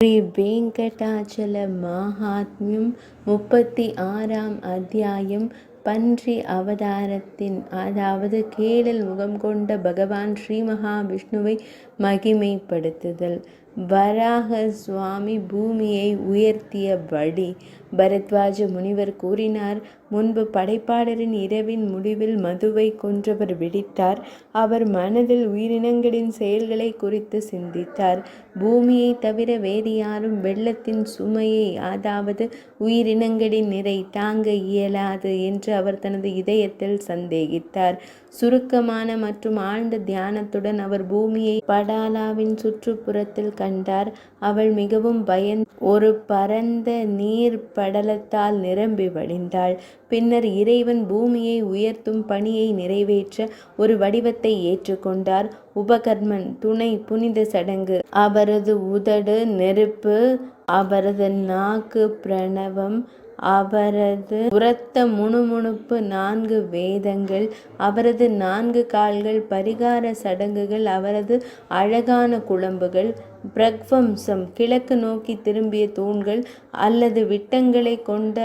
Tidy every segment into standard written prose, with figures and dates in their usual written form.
ஸ்ரீ வெங்கடாச்சல மகாத்மியம் 36ஆம் அத்தியாயம். பன்றி அவதாரத்தின் அதாவது கேழல் முகம் கொண்ட பகவான் ஸ்ரீ மகாவிஷ்ணுவை மகிமைப்படுத்துதல். வராக சுவாமி பூமியை உயர்த்தியபடி பரத்வாஜ முனிவர் கூறினார். முன்பு படைப்பாளரின் இரவின் முடிவில் மதுவை கொன்றவர் விழித்தார். அவர் மனதில் உயிரினங்களின் செயல்களை குறித்து சிந்தித்தார். பூமியை தவிர வேறு யாரும் வெள்ளத்தின் சுமையை அதாவது உயிரினங்களின் நிறை தாங்க இயலாது என்று அவர் தனது இதயத்தில் சந்தேகித்தார். சுருக்கமான மற்றும் ஆழ்ந்த தியானத்துடன் அவர் பூமியை படாலாவின் சுற்றுப்புறத்தில் கண்டார். அவள் மிகவும் பயந்து ஒரு பரந்த நீர் படலத்தால் நிரம்பி வழிந்தாள். பின்னர் இறைவன் பூமியை உயர்த்தும் பணியை நிறைவேற்ற ஒரு வடிவத்தை ஏற்றுக்கொண்டார். உபகர்மன் துணை புனித சடங்கு. அவரது உதடு நெருப்பு, அவரது நாக்கு பிரணவம், அவரது உரத்த முணுமுணுப்பு 4 வேதங்கள், அவரது 4 கால்கள் பரிகார சடங்குகள், அவரது அழகான குளம்புகள், பிரக்வம்சம் கிழக்கு நோக்கி திரும்பிய தூண்கள் அல்லது விட்டங்களை கொண்ட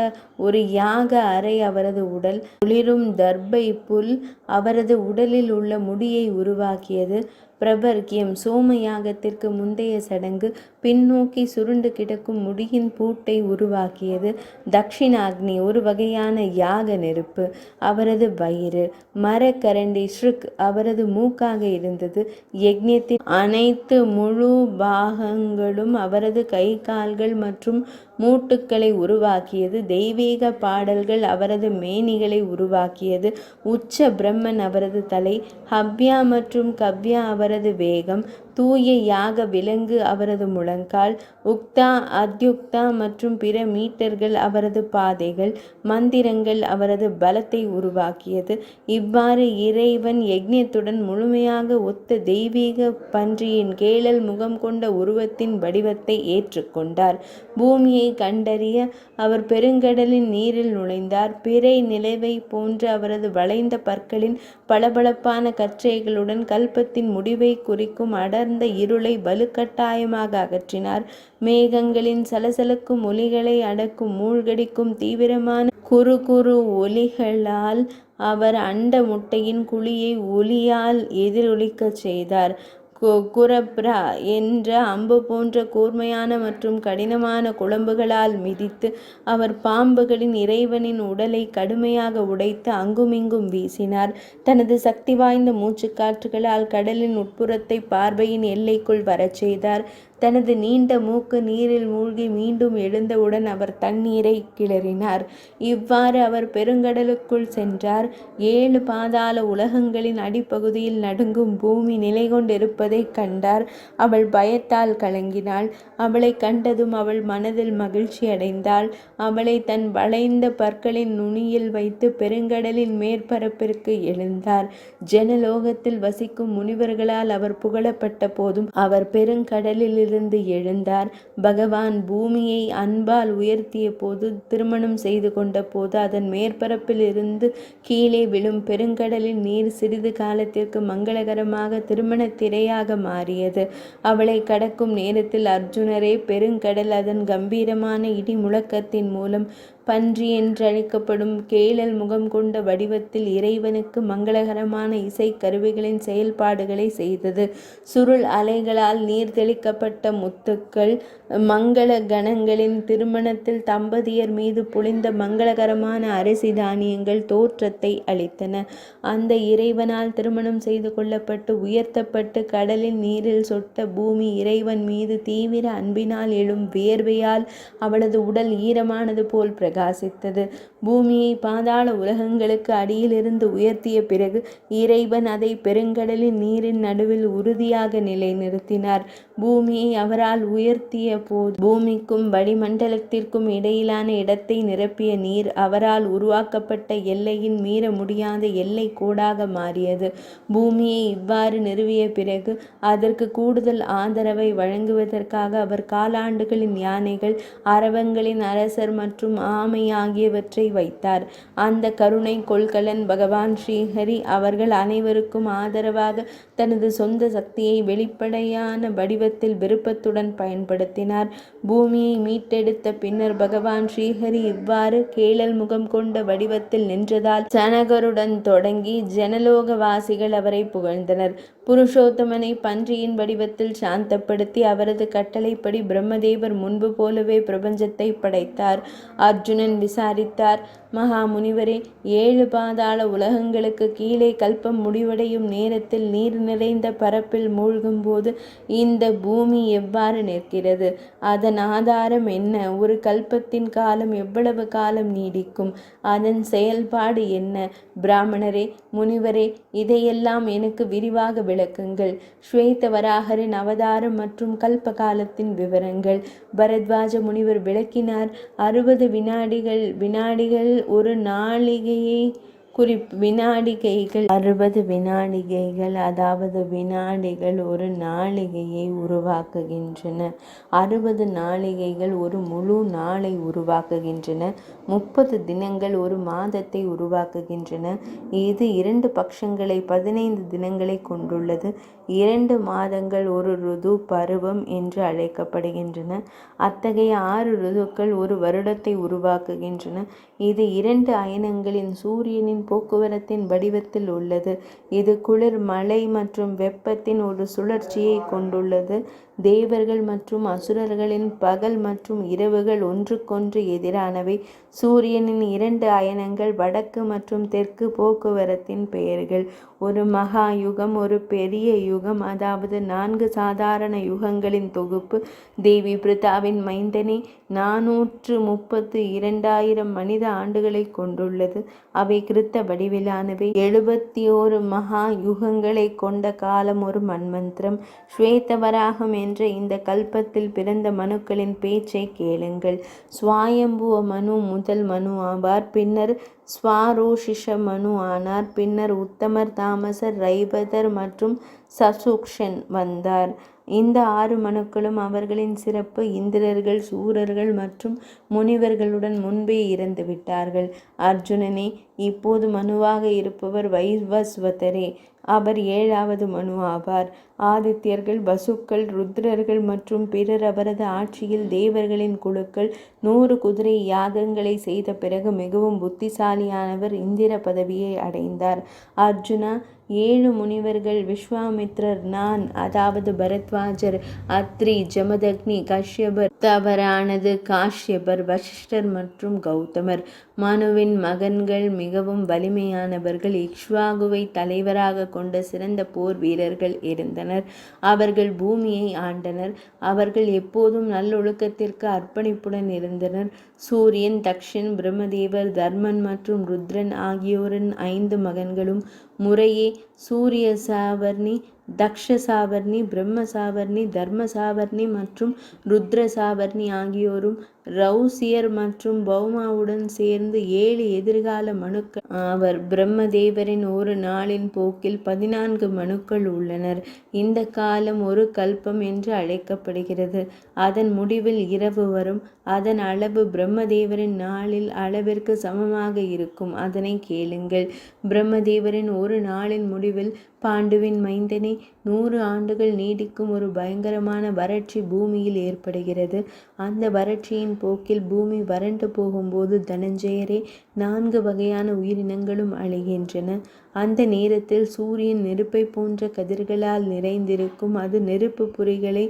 ஒரு யாக அறை, அவரது உடல் குளிரும் தர்பை புல் அவரது உடலில் உள்ள முடியை உருவாக்கியது. பிரபர்க்கியம் சோம யாகத்திற்கு முந்தைய சடங்கு பின்னோக்கி சுருண்டு கிடக்கும் முடியின் பூட்டை உருவாக்கியது. தக்ஷிணாக்னி ஒரு வகையான யாக நெருப்பு, அவரது வயிறு. மரக்கரண்டி ஸ்ருக் அவரது மூக்காக இருந்தது. யக்ஞத்தின் அனைத்து முழு பாகங்களும் அவரது கை கால்கள் மற்றும் மூட்டுக்களை உருவாக்கியது. தெய்வீக பாடல்கள் அவரது மேனிகளை உருவாக்கியது. உச்ச பிரம்மன் அவரது தலை, ஹவ்யா மற்றும் கவ்யா அவரது வேகம், தூய யாக விலங்கு அவரது முழங்கால், உக்தா அத்யுக்தா மற்றும் பிற மீட்டர்கள் அவரது பாதைகள், மந்திரங்கள் அவரது பலத்தை உருவாக்கியது. இவ்வாறு இறைவன் யக்ஞத்துடன் முழுமையாக ஒத்த தெய்வீக பன்றியின் கேழல் முகம் கொண்ட உருவத்தின் வடிவத்தை ஏற்றுக்கொண்டார். பூமியை கண்டறிய அவர் பெருங்கடலின் நீரில் நுழைந்தார். பிறை நிலவை போன்ற அவரது வளைந்த பற்களின் பளபளப்பான கற்றைகளுடன் கல்பத்தின் முடிவை குறிக்கும் அடர்ந்த இருளை வலுக்கட்டாயமாக அகற்றினார். மேகங்களின் சலசலக்கும் ஒலிகளை அடக்கும் மூழ்கடிக்கும் தீவிரமான குறு குறு ஒலிகளால் அவர் அண்ட முட்டையின் குழியை ஒலியால் எதிரொலிக்கச் செய்தார். குரப்ரா என்ற அம்பு போன்ற கூர்மையான மற்றும் கடினமான குளம்புகளால் மிதித்து அவர் பாம்புகளின் இறைவனின் உடலை கடுமையாக உடைத்து அங்குமிங்கும் வீசினார். தனது சக்தி வாய்ந்த மூச்சுக்காற்றுகளால் கடலின் உட்புறத்தை பார்வையின் எல்லைக்குள் வரச் செய்தார். தனது நீண்ட மூக்கு நீரில் மூழ்கி மீண்டும் எழுந்தவுடன் அவர் தண்ணீரை கிளறினார். இவ்வாறு அவர் பெருங்கடலுக்குள் சென்றார். 7 பாதாள உலகங்களின் அடிப்பகுதியில் நடுங்கும் பூமி நிலை கொண்டிருப்பதை கண்டார். அவள் பயத்தால் கலங்கினாள். அவளை கண்டதும் அவள் மனதில் மகிழ்ச்சி அடைந்தாள். அவளை தன் வளைந்த பற்களின் நுனியில் வைத்து பெருங்கடலின் மேற்பரப்பிற்கு எழுந்தார். ஜனலோகத்தில் வசிக்கும் முனிவர்களால் அவர் புகழப்பட்ட போதும் அவர் பெருங்கடலில் இருந்து எழுந்தார். பகவான் பூமியை அன்பால் உயர்த்திய போது, திருமணம் செய்து கொண்ட போது அதன் மேற்பரப்பில் இருந்து கீழே விழும் பெருங்கடலின் நீர் சிறிது காலத்திற்கு மங்களகரமாக திருமண திரையாக மாறியது. அவளை கடக்கும் நேரத்தில் அர்ஜுனரே, பெருங்கடல் அதன் கம்பீரமான இடி முழக்கத்தின் மூலம் பன்றி என்றழைக்கப்படும் கேழல் முகம் கொண்ட வடிவத்தில் இறைவனுக்கு மங்களகரமான இசை கருவிகளின் செயல்பாடுகளை செய்தது. சுருள் அலைகளால் நீர் தெளிக்கப்பட்ட முத்துக்கள் மங்கள கணங்களின் திருமணத்தில் தம்பதியர் மீது பொழிந்த மங்களகரமான அரிசி தானியங்கள் தோற்றத்தை அளித்தன. அந்த இறைவனால் திருமணம் செய்து கொள்ளப்பட்டு உயர்த்தப்பட்டு கடலின் நீரில் சொட்ட பூமி இறைவன் மீது தீவிர அன்பினால் எழும் வியர்வையால் அவளது உடல் ஈரமானது போல் பிரகாசித்தது. பூமியை பாதாள உலகங்களுக்கு அடியிலிருந்து உயர்த்திய பிறகு இறைவன் அதை பெருங்கடலின் நீரின் நடுவில் உறுதியாக நிலைநிறுத்தினார். பூமியை அவரால் உயர்த்திய போது பூமிக்கும் வளிமண்டலத்திற்கும் இடையிலான இடத்தை நிரப்பிய நீர் அவரால் உருவாக்கப்பட்ட எல்லையின் மீற முடியாத எல்லை கோடாக மாறியது. பூமியை இவ்வாறு நிறுவிய பிறகு அதற்கு கூடுதல் ஆதரவை வழங்குவதற்காக அவர் காலாண்டுகளின் யானைகள், அரவங்களின் அரசர் மற்றும் ஆமை ஆகியவற்றை வைத்தார். அந்த கருணை கொள்கலன் பகவான் ஸ்ரீஹரி அவர்கள் அனைவருக்கும் ஆதரவாக தனது சொந்த சக்தியை வெளிப்படையான வடிவத்தில் விருப்பத்துடன் பயன்படுத்தினார். விளக்கினார். பூமியை மீட்டெடுத்த பின்னர் பகவான் ஸ்ரீஹரி இவ்வாறு கேழல் முகம் கொண்ட வடிவத்தில் நின்றதால் ஜனகருடன் தொடங்கி ஜனலோக வாசிகள் அவரை புகழ்ந்தனர். புருஷோத்தமனை பன்றியின் வடிவத்தில் சாந்தப்படுத்தி அவரது கட்டளைப்படி பிரம்மதேவர் முன்பு போலவே பிரபஞ்சத்தை படைத்தார். அர்ஜுனன் விசாரித்தார், மகா முனிவரே, 7 பாதாள உலகங்களுக்கு கீழே கல்பம் முடிவடையும் நேரத்தில் நீர் நிறைந்த பரப்பில் மூழ்கும் போது இந்த பூமி எவ்வாறு நிற்கிறது? அதன் ஆதாரம் என்ன? ஒரு கல்பத்தின் காலம் எவ்வளவு காலம் நீடிக்கும்? அதன் செயல்பாடு என்ன? பிராமணரே, முனிவரே, இதையெல்லாம் எனக்கு விரிவாக விளக்குங்கள். ஸ்வேத வராகரின் அவதாரம் மற்றும் கல்ப காலத்தின் விவரங்கள். பரத்வாஜ முனிவர் விளக்கினார். 60 வினாடிகள் ஒரு நாளிகையை வினாடிகைகள் 60 வினாடிகைகள், அதாவது வினாடிகள் ஒரு நாளிகையை உருவாக்குகின்றன. 60 நாளிகைகள் ஒரு முழு நாளை உருவாக்குகின்றன. 30 தினங்கள் ஒரு மாதத்தை உருவாக்குகின்றன. இது 2 பட்சங்களை 15 தினங்களை கொண்டுள்ளது. 2 மாதங்கள் ஒரு ருது பருவம் என்று அழைக்கப்படுகின்றன. அத்தகைய 6 ருதுக்கள் ஒரு வருடத்தை உருவாக்குகின்றன. இது 2 அயனங்களின் சூரியனின் போக்குவரத்தின் வடிவத்தில் உள்ளது. இது குளிர், மழை மற்றும் வெப்பத்தின் ஒரு சுழற்சியை கொண்டுள்ளது. தேவர்கள் மற்றும் அசுரர்களின் பகல் மற்றும் இரவுகள் ஒன்றுக்கொன்று எதிரானவை. சூரியனின் 2 அயனங்கள் வடக்கு மற்றும் தெற்கு போக்குவரத்தின் பெயர்கள். ஒரு மகா யுகம், ஒரு பெரிய யுகம், அதாவது 4 சாதாரண யுகங்களின் தொகுப்பு. தேவி பிரித்தாவின் மைந்தனே, 432,000 மனித ஆண்டுகளை கொண்டுள்ளது. அவை கிருத்த வடிவிலானவை. 71 மகா யுகங்களை கொண்ட காலம் ஒரு மன்வந்திரம். ஸ்வேதவராகம் என்ற இந்த கல்பத்தில் பிறந்த மனுக்களின் பேச்சை கேளுங்கள். ஸ்வயம்புவ மனு முதல் மனு ஆவார். பின்னர் ஸ்வரோஷிஷ மனு ஆனார். பின்னர் உத்தமர், தாமசர், ரைவதர் மற்றும் சசுக்ஷன் வந்தார். இந்த 6 மனுக்களும் அவர்களின் சிறப்பு. இந்திரர்கள், சூரர்கள் மற்றும் முனிவர்களுடன் முன்பே இறந்து விட்டார்கள். அர்ஜுனனே, இப்போது மனுவாக இருப்பவர் வைவஸ்வதரே. அவர் 7வது மனு ஆவார். ஆதித்யர்கள், வசுக்கள், ருத்ரர்கள் மற்றும் பிறர் அவரது ஆட்சியில் தேவர்களின் குழுக்கள் 100 குதிரை யாகங்களை செய்த பிறகு மிகவும் புத்திசாலியானவர் இந்திர பதவியை அடைந்தார். அர்ஜுனா, 7 முனிவர்கள் விஸ்வாமித்ரர், நான், அதாவது பரத்வாஜர், அத்ரி, ஜமதக்னி, கஷ்யபர், தவறானது காஷ்யபர், வசிஷ்டர் மற்றும் கௌதமர். மனுவின் மகன்கள் மிகவும் வலிமையானவர்கள். இக்ஷ்வாகுவை தலைவராக கொண்ட சிறந்த போர் வீரர்கள் இருந்தனர். அவர்கள் பூமியை ஆண்டனர். அவர்கள் எப்போதும் நல்லொழுக்கத்திற்கு அர்ப்பணிப்புடன் இருந்தனர். சூரியன், தக்ஷன், பிரம்மதேவர், தர்மன் மற்றும் ருத்ரன் ஆகியோரின் 5 மகன்களும் முறையே சூரிய சாவர்ணி, தக்ஷ சாவர்ணி, பிரம்ம சாவர்ணி, தர்ம சாவர்ணி மற்றும் ருத்ர சாவர்ணி ஆகியோரும் ரௌசியர் மற்றும் பௌமாவுடன் சேர்ந்து 7 எதிர்கால மனுக்கள் ஆவர். பிரம்மதேவரின் ஒரு நாளின் போக்கில் 14 மனுக்கள் உள்ளனர். இந்த காலம் ஒரு கல்பம் என்று அழைக்கப்படுகிறது. அதன் முடிவில் இரவு வரும். அதன் அளவு பிரம்மதேவரின் நாளில் அளவிற்கு சமமாக இருக்கும். அதனை கேளுங்கள். பிரம்மதேவரின் ஒரு நாளின் முடிவில், பாண்டுவின் மைந்தனே, 100 ஆண்டுகள் நீடிக்கும் ஒரு பயங்கரமான வறட்சி பூமியில் ஏற்படுகிறது. அந்த வறட்சியின் போக்கில் பூமி வறண்டு போகும்போது தனஞ்சயரே, 4 வகையான உயிரினங்களும் அழிகின்றன. அந்த நேரத்தில் சூரியன் நெருப்பை போன்ற கதிர்களால் நிறைந்திருக்கும். அது நெருப்பு பொறிகளை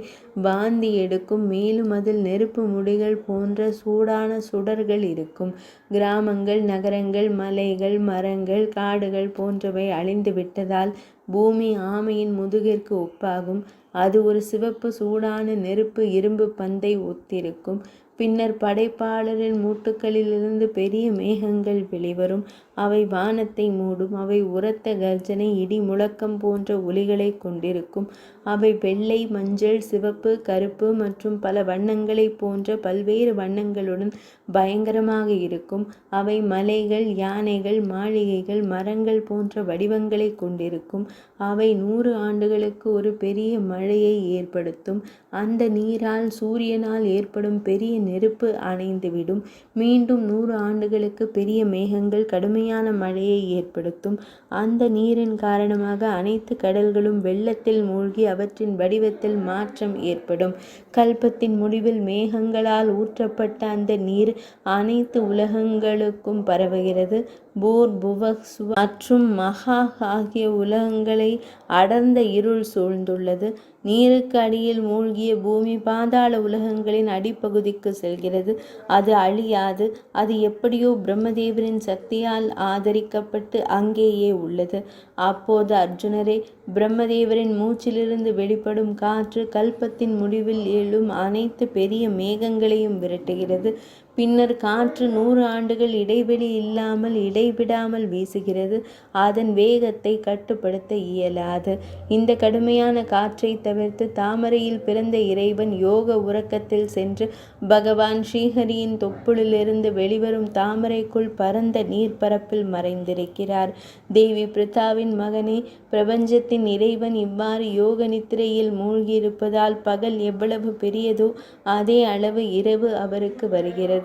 வாந்தி எடுக்கும். மேலும் அதில் நெருப்பு முடிகள் போன்ற சூடான சுடர்கள் இருக்கும். கிராமங்கள், நகரங்கள், மலைகள், மரங்கள், காடுகள் போன்றவை அழிந்து விட்டதால் பூமி ஆமையின் முதுகிற்கு ஒப்பாகும். அது ஒரு சிவப்பு சூடான நெருப்பு இரும்பு பந்தை ஒத்திருக்கும். பின்னர் படைப்பாளரின் மூட்டுக்களிலிருந்து பெரிய மேகங்கள் வெளிவரும். அவை வானத்தை மூடும். அவை உரத்த கர்ஜனை, இடி முழக்கம் போன்ற ஒலிகளை கொண்டிருக்கும். அவை வெள்ளை, மஞ்சள், சிவப்பு, கருப்பு மற்றும் பல வண்ணங்களை போன்ற பல்வேறு வண்ணங்களுடன் பயங்கரமாக இருக்கும். அவை மலைகள், யானைகள், மாளிகைகள், மரங்கள் போன்ற வடிவங்களை கொண்டிருக்கும். அவை 100 ஆண்டுகளுக்கு ஒரு பெரிய மழையை ஏற்படுத்தும். அந்த நீரால் சூரியனால் ஏற்படும் பெரிய நெருப்பு அணைந்துவிடும். மீண்டும் 100 ஆண்டுகளுக்கு பெரிய மேகங்கள் கடுமையான மழையை ஏற்படுத்தும். அந்த நீரின் காரணமாக அனைத்து கடல்களும் வெள்ளத்தில் மூழ்கி அவற்றின் வடிவத்தில் மாற்றம் ஏற்படும். கல்பத்தின் முடிவில் மேகங்களால் ஊற்றப்பட்ட அந்த நீர் அனைத்து உலகங்களுக்கும் பரவுகிறது. பூர், புவக், சுவ மற்றும் மகாக் ஆகிய உலகங்களை அடர்ந்த இருள் சூழ்ந்துள்ளது. நீருக்கு அடியில் மூழ்கிய பூமி பாதாள உலகங்களின் அடிப்பகுதிக்கு செல்கிறது. அது அழியாது. அது எப்படியோ பிரம்மதேவரின் சக்தியால் ஆதரிக்கப்பட்டு அங்கேயே உள்ளது. அப்போது அர்ஜுனரே, பிரம்மதேவரின் மூச்சிலிருந்து வெளிப்படும் காற்று கல்பத்தின் முடிவில் எழும் அனைத்து பெரிய மேகங்களையும் விரட்டுகிறது. பின்னர் காற்று 100 ஆண்டுகள் இடைவெளி இல்லாமல் இடைவிடாமல் வீசுகிறது. அதன் வேகத்தை கட்டுப்படுத்த இயலாது. இந்த கடுமையான காற்றை தவிர்த்து தாமரையில் பிறந்த இறைவன் யோக உறக்கத்தில் சென்று பகவான் ஸ்ரீஹரியின் தொப்புளிலிருந்து வெளிவரும் தாமரைக்குள் பரந்த நீர்ப்பரப்பில் மறைந்திருக்கிறார். தேவி பிரித்தாவின் மகனே, பிரபஞ்சத்தின் இறைவன் இவ்வாறு யோக நித்திரையில் மூழ்கியிருப்பதால் பகல் எவ்வளவு பெரியதோ அதே அளவு இரவு அவருக்கு வருகிறது.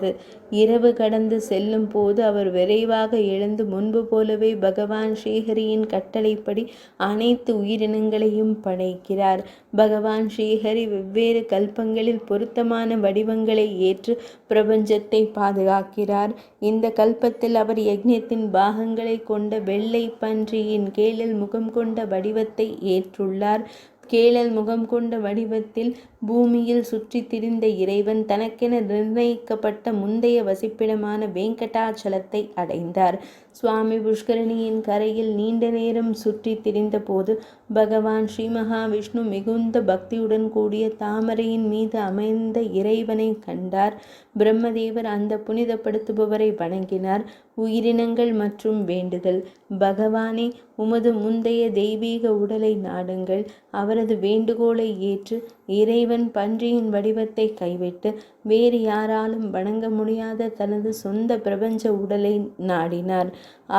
இரவு கடந்து செல்லும் போது அவர் விரைவாக எழுந்து முன்பு போலவே பகவான் ஸ்ரீஹரியின் கட்டளைப்படி அனைத்து உயிரினங்களையும் படைக்கிறார். பகவான் ஸ்ரீஹரி வெவ்வேறு கல்பங்களில் பொருத்தமான வடிவங்களை ஏற்று பிரபஞ்சத்தை பாதுகாக்கிறார். இந்த கல்பத்தில் அவர் யக்ஞத்தின் பாகங்களை கொண்ட வெள்ளை பன்றியின் கேளில் முகம் கொண்ட வடிவத்தை ஏற்றுள்ளார். கேளல் முகம் கொண்ட வடிவத்தில் பூமியில் சுற்றி திரிந்த இறைவன் தனக்கென நிர்ணயிக்கப்பட்ட முந்தைய வசிப்பிடமான வெங்கடாச்சலத்தை அடைந்தார். சுவாமி புஷ்கரணியின் கரையில் நீண்ட நேரம் சுற்றி திரிந்த போது பகவான் ஸ்ரீ மகாவிஷ்ணு மிகுந்த பக்தியுடன் கூடிய தாமரையின் மீது அமைந்த இறைவனை கண்டார். பிரம்மதேவர் அந்த புனிதப்படுத்துபவரை வணங்கினார். உயிரினங்கள் மற்றும் வேண்டுதல். பகவானே, உமது முந்தைய தெய்வீக உடலை நாடுங்கள். அவரது வேண்டுகோளை ஏற்று இறைவன் பன்றியின் வடிவத்தை கைவிட்டு வேறு யாராலும் வணங்க முடியாத தனது சொந்த பிரபஞ்ச உடலை நாடினார்.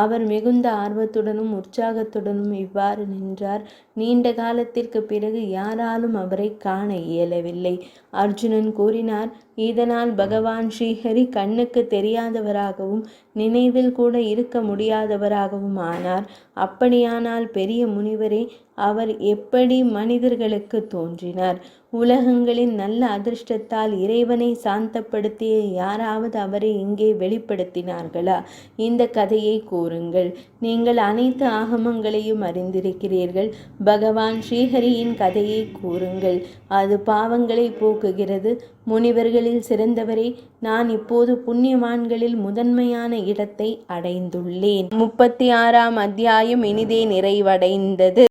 அவர் மிகுந்த ஆர்வத்துடனும் உற்சாகத்துடனும் இவ்வாறு நின்றார். நீண்ட காலத்திற்கு பிறகு யாராலும் அவரை காண இயலவில்லை. அர்ஜுனன் கூறினார், இதனால் பகவான் ஸ்ரீஹரி கண்ணுக்கு தெரியாதவராகவும் நினைவில் கூட இருக்க முடியாதவராகவும் ஆனார். அப்படியானால் பெரிய முனிவரே, அவர் எப்படி மனிதர்களுக்கு தோன்றினார்? உலகங்களின் நல்ல அதிர்ஷ்டத்தால் இறைவனை சாந்தப்படுத்திய யாராவது அவரை இங்கே வெளிப்படுத்தினார்களா? இந்த கதையை கூறுங்கள். நீங்கள் அனைத்து ஆகமங்களையும் அறிந்திருக்கிறீர்கள். பகவான் ஸ்ரீஹரியின் கதையை கூறுங்கள். அது பாவங்களை போக்குகிறது. முனிவர்களில் சிறந்தவரே, நான் இப்போது புண்ணியவான்களில் முதன்மையான இடத்தை அடைந்துள்ளேன். 36ஆம் அத்தியாயம் இனிதே நிறைவடைந்தது.